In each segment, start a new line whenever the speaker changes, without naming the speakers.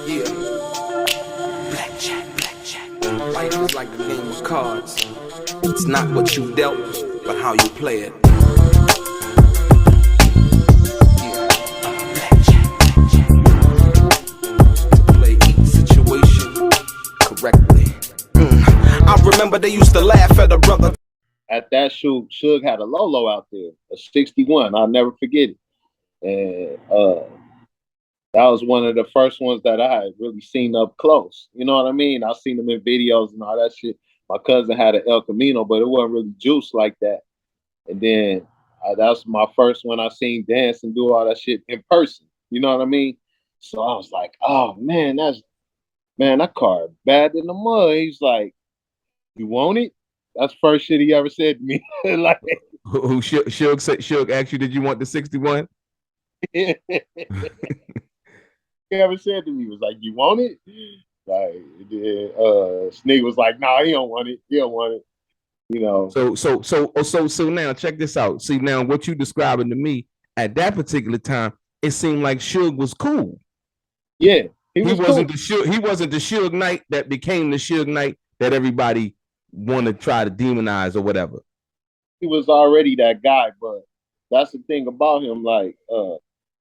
Yeah. Blackjack. Life is like a game of cards. It's not what you dealt, but how you play it. Yeah. Blackjack. To play each situation correctly. I remember they used to laugh at a brother.
At that shoot, Suge had a Lolo out there, a 61. I'll never forget it. And that was one of the first ones that I had really seen up close. You know what I mean? I've seen them in videos and all that shit. My cousin had an El Camino, but it wasn't really juiced like that. And then that was my first one I seen dance and do all that shit in person. You know what I mean? So I was like, oh man, that car bad in the mud. He's like, you want it? That's the first shit he ever said to me. Like,
Suge asked you, did you want the 61?
he ever said to me, was like, you want it? Like, Sneak was like, nah, he don't want it. He don't want it. You know.
So now check this out. See, now what you describing to me at that particular time, it seemed like Suge was cool.
Yeah,
he wasn't the Suge Knight that became the Suge Knight that everybody want to try to demonize or whatever.
He was already that guy, but that's the thing about him. Like,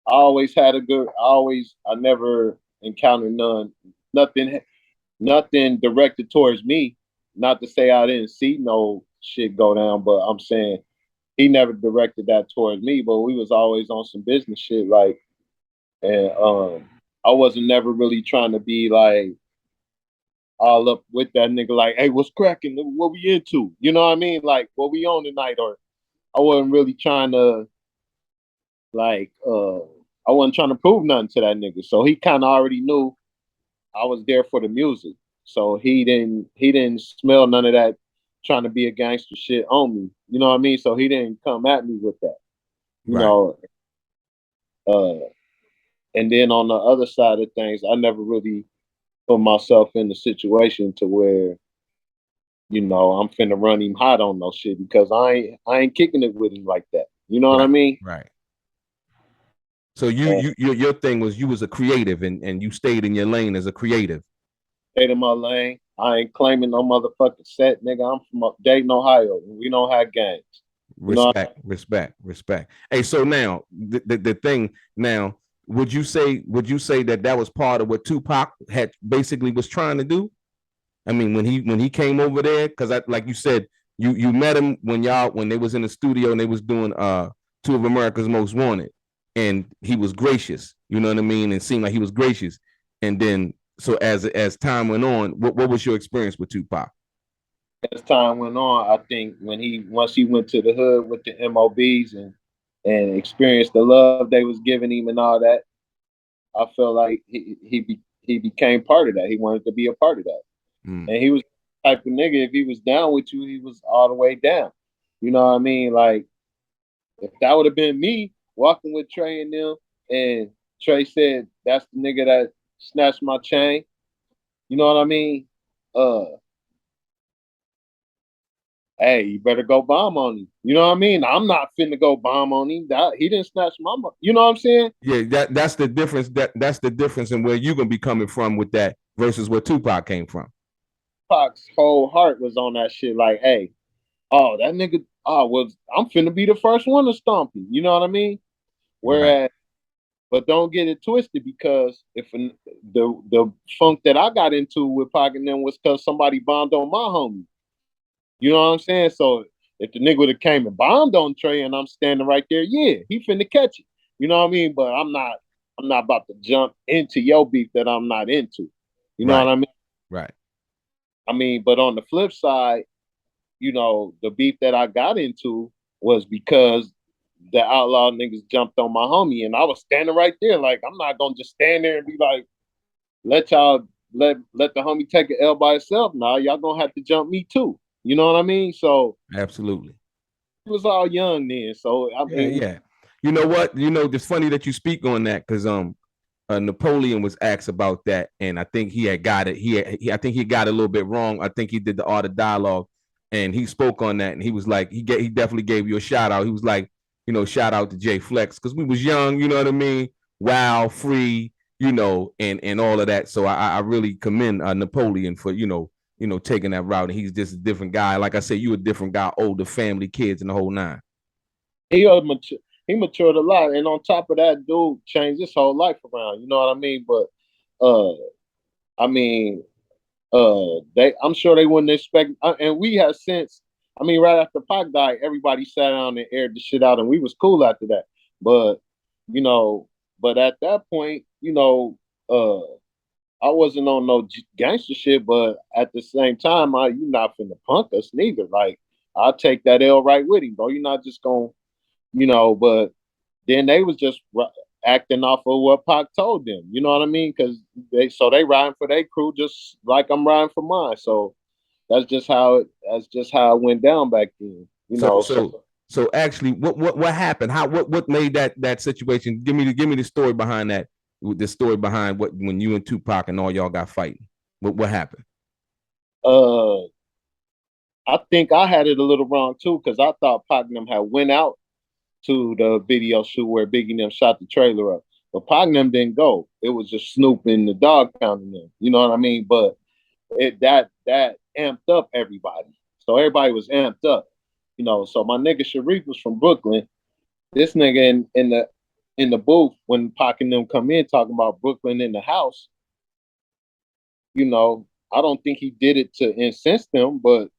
I never encountered nothing directed towards me. Not to say I didn't see no shit go down, but I'm saying he never directed that towards me. But we was always on some business shit, like, and I wasn't never really trying to be like all up with that nigga, like, hey, what's cracking? What we into? You know what I mean? Like, what we on tonight? Or I wasn't really trying to, like, I wasn't trying to prove nothing to that nigga. So he kind of already knew I was there for the music. So he didn't smell none of that trying to be a gangster shit on me. You know what I mean? So he didn't come at me with that. You know. And then on the other side of things, I never really put myself in the situation to where, you know, I'm finna run him hot on no shit, because I ain't kicking it with him like that. You know what I mean?
Right. So your thing was you was a creative and you stayed in your lane as a creative.
Stayed in my lane. I ain't claiming no motherfucking set, nigga. I'm from Dayton, Ohio. We don't have gangs.
Respect. Hey, so now the thing now, would you say that was part of what Tupac had basically was trying to do? I mean, when he came over there, because like you said, you met him when they was in the studio and they was doing Two of America's Most Wanted, and he was gracious. You know what I mean? And seemed like he was gracious. And then so as time went on, what was your experience with Tupac?
As time went on, I think once he went to the hood with the MOBs and experienced the love they was giving him and all that, I felt like he became part of that. He wanted to be a part of that. And he was the type of nigga, if he was down with you, he was all the way down. You know what I mean? Like, if that would have been me walking with Trey and them, and Trey said, that's the nigga that snatched my chain, you know what I mean? Hey, you better go bomb on him. You know what I mean? I'm not finna go bomb on him. He didn't snatch my, you know what I'm saying?
Yeah, that's the difference. That's the difference in where you're gonna be coming from with that versus where Tupac came from.
Tupac's whole heart was on that shit. Like, hey, oh, that nigga, I'm finna be the first one to stomp him. You know what I mean? Whereas, but don't get it twisted, because the funk that I got into with Pac and them was because somebody bombed on my homie. You know what I'm saying? So if the nigga would have came and bombed on Trey and I'm standing right there, yeah, he finna catch it. You know what I mean? But I'm not about to jump into your beef that I'm not into. You know what I mean?
Right.
I mean, but on the flip side, you know, the beef that I got into was because the outlaw niggas jumped on my homie, and I was standing right there. Like, I'm not gonna just stand there and be like, let the homie take an L by itself. Now y'all gonna have to jump me too. You know what I mean? So
absolutely,
it was all young then. So I mean,
yeah. You know what? You know, it's funny that you speak on that, because Napoleon was asked about that, and I think he had got it. I think he got it a little bit wrong. I think he did the art of dialogue, and he spoke on that, and he was like, he definitely gave you a shout out. He was like, you know, shout out to J-Flexx, because we was young, you know what I mean? wild, free, and all of that. So I really commend Napoleon for taking that route. And he's just a different guy. Like I said, you a different guy, older, family, kids, and the whole nine.
He matured a lot, and on top of that, dude changed his whole life around. You know what I mean? But uh, I mean, I'm sure they wouldn't expect. And we have since. I mean, right after Pac died, everybody sat down and aired the shit out, and we was cool after that. But you know, but at that point, I wasn't on no gangster shit. But at the same time, you not finna punk us neither. Like I'll take that L right with him, bro. You're not just gonna, But then they was just acting off of what Pac told them. You know what I mean? Because they riding for their crew just like I'm riding for mine. So that's just how it went down back then.
So actually, what happened? What made that situation? Give me the story behind that. The story behind when you and Tupac and all y'all got fighting. What happened?
Uh, I think I had it a little wrong too because I thought Pac and them had went out to the video shoot where Biggie and them shot the trailer up. But Pac and them didn't go. It was just Snoop and the dog pounding them. You know what I mean? But that amped up everybody. So everybody was amped up. So my nigga Sharif was from Brooklyn. This nigga in the booth when Pac and them come in talking about Brooklyn in the house, I don't think he did it to incense them, but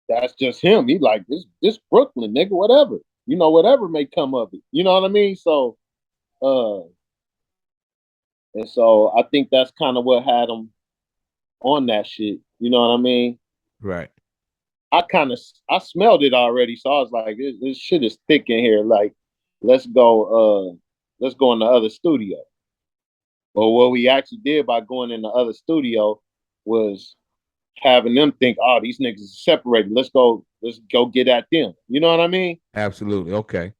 that's just him. He like this Brooklyn nigga, whatever. Whatever may come of it. You know what I mean? So and so I think that's kind of what had him on that shit. You know what I mean?
Right.
I smelled it already, so I was like, this shit is thick in here. Like, let's go in the other studio. But what we actually did by going in the other studio was having them think, oh, these niggas are separated. Let's go get at them. You know what I mean?
Absolutely. Okay.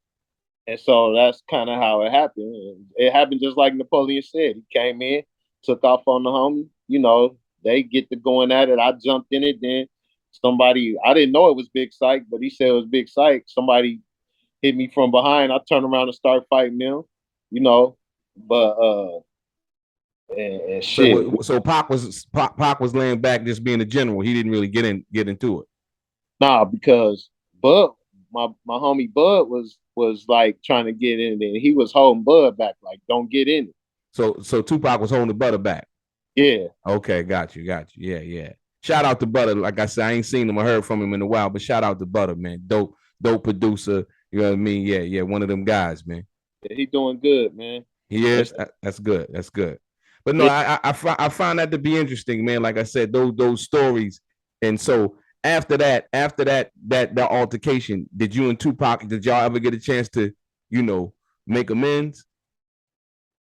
And so that's kind of how it happened. It happened just like Napoleon said. He came in, took off on the homie. They get to going at it. I jumped in it. Then somebody, I didn't know it was Big Psych, but he said it was Big Psych. Somebody hit me from behind. I turned around and started fighting them. But and shit.
So Pac was laying back, just being a general. He didn't really get into it.
Nah, because Bud, my homie Bud was like trying to get in there. He was holding Bud back, like don't get in it.
So Tupac was holding the Butter back.
Yeah.
Okay, got you. Yeah. Shout out to Butter. Like I said, I ain't seen him or heard from him in a while, but shout out to Butter, man. Dope producer. You know what I mean? Yeah. One of them guys, man.
Yeah, he doing good, man.
He is. That's good. But no, I find that to be interesting, man. Like I said, those stories. And so after that altercation, did you and Tupac, did y'all ever get a chance to, make amends?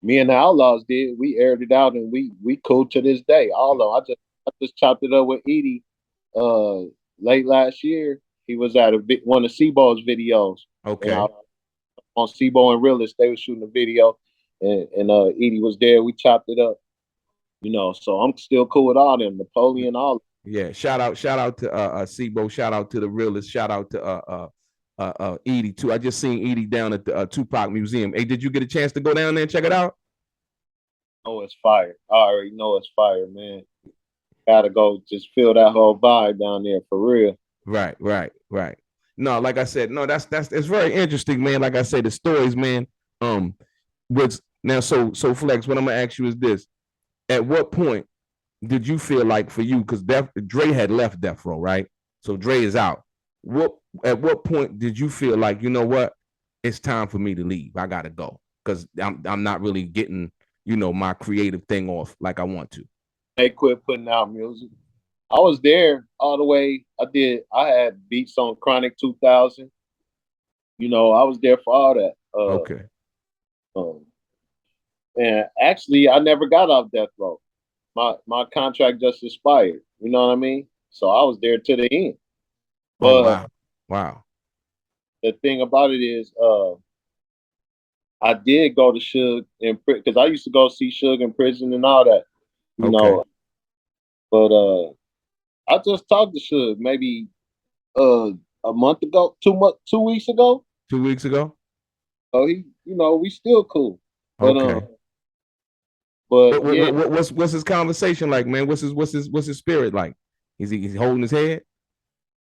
Me and the Outlaws did. We aired it out, and we cool to this day. Although I just chopped it up with Edie late last year. He was at one of Sebo's videos.
Okay.
On Sebo and Realist, they were shooting a video, and Edie was there. We chopped it up. So I'm still cool with all them, Napoleon, all.
Yeah, shout out to Sebo, shout out to the Realist, shout out to Edie too. I just seen Edie down at the Tupac Museum. Hey, did you get a chance to go down there and check it out?
Oh, it's fire. I already know it's fire, man. Gotta go just feel that whole vibe down there for real.
Right. No, like I said, no, that's it's very interesting, man. Like I said, the stories, man. Was now so Flex, what I'm gonna ask you is this: at what point did you feel like for you, because Dre had left Death Row, right? So Dre is out. At what point did you feel like, you know what, it's time for me to leave? I gotta go because I'm not really getting, my creative thing off like I want to.
They quit putting out music. I was there all the way. I had beats on Chronic 2000. I was there for all that.
Okay.
And actually, I never got off Death Row. My contract just expired. You know what I mean? So I was there to the end. But
wow.
The thing about it is, I did go to Suge in prison because I used to go see Suge in prison and all that. You know. But I just talked to Suge maybe a month ago, 2 weeks ago.
2 weeks ago.
So he, we still cool. But
Okay.
but yeah,
What's his conversation like, man? What's his spirit like? He's holding his head?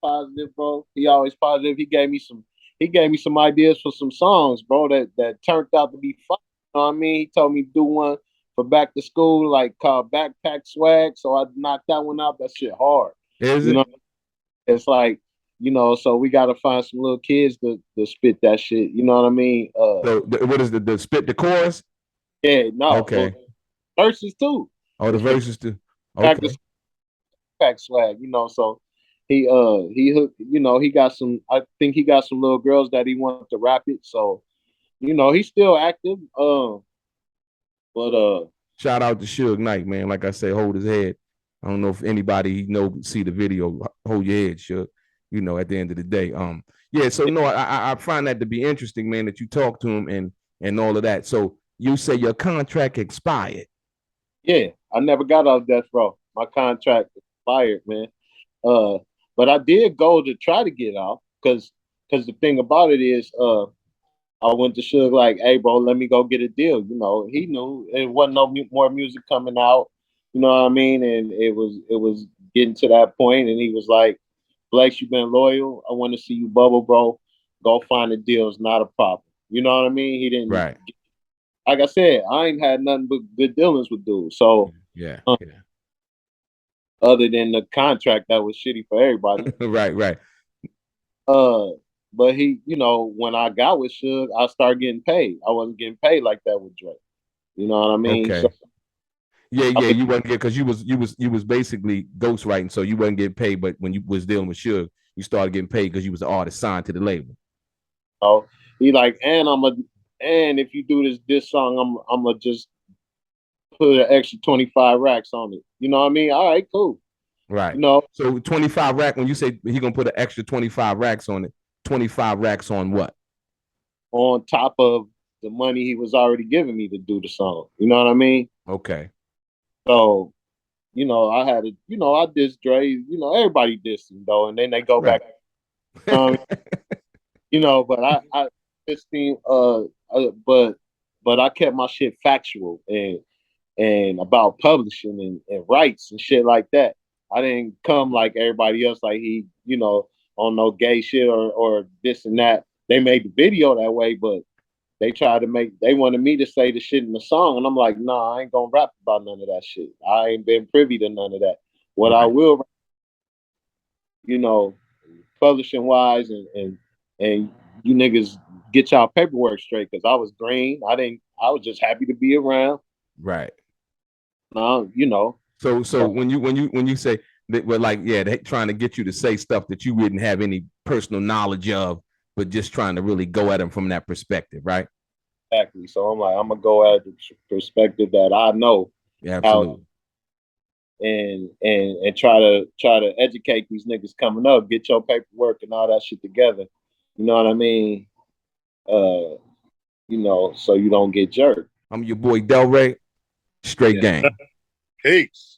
positive, bro. He always positive. He gave me some ideas for some songs, bro, that turned out to be fun. You know what I mean? He told me to do one for back to school, like called Backpack Swag. So I knocked that one out. That shit hard.
Is
You
it?
know, it's like, so we gotta find some little kids to spit that shit. You know what I mean?
So what is the spit the chorus?
Yeah, no,
Okay.
verses too.
Oh, the
It's for
verses too.
back to
Okay.
Backpack Swag, so he hooked, he got some, I think he got some little girls that he wanted to rap it. So, he's still active. But
Shout out to Suge Knight, man. Like I say, hold his head. I don't know if anybody see the video. Hold your head, Suge. At the end of the day. Yeah. So no, I find that to be interesting, man. That you talk to him and all of that. So you say your contract expired.
yeah, I never got off death row. My contract expired, man. But I did go to try to get off because the thing about it is, I went to Suge like, hey, bro, let me go get a deal. He knew it wasn't no more music coming out. You know what I mean? And it was getting to that point, and he was like, Blake, you've been loyal. I want to see you bubble, bro. Go find a deal. It's not a problem. You know what I mean? He didn't.
Right.
Like I said, I ain't had nothing but good dealings with dudes. So,
Yeah.
other than the contract that was shitty for everybody.
Right.
Uh, but when I got with Suge, I started getting paid. I wasn't getting paid like that with Drake. You know what I mean?
Okay.
So
Yeah. You wasn't getting because you was basically ghostwriting, so you wasn't getting paid. But when you was dealing with Suge, you started getting paid because you was the artist signed to the label.
he like, and if you do this song, I'm gonna just put an extra 25 racks on it. You know what I mean? All right, cool.
Right.
You know,
So 25 rack, when you say he gonna put an extra 25 racks on it, 25 racks on what?
on top of the money he was already giving me to do the song. You know what I mean?
Okay.
So, I had to, I dissed Dre, everybody dissed him though, and then they go
Right.
back. But I this thing, but I kept my shit factual and about publishing and rights and shit like that. I didn't come like everybody else, like he, on no gay shit or this and that. They made the video that way, but they wanted me to say the shit in the song. And I'm like, nah, I ain't gonna rap about none of that shit. I ain't been privy to none of that. What I will, publishing wise and you niggas get y'all paperwork straight, because I was green. I was just happy to be around.
Right.
So
when you say that, well, like, yeah, they trying to get you to say stuff that you wouldn't have any personal knowledge of, but just trying to really go at them from that perspective, right?
Exactly. So I'm like, I'm gonna go at the perspective that I know.
Yeah, absolutely.
And try to educate these niggas coming up, get your paperwork and all that shit together. You know what I mean? So you don't get jerked.
I'm your boy DELRAY. Straight gang.
Peace.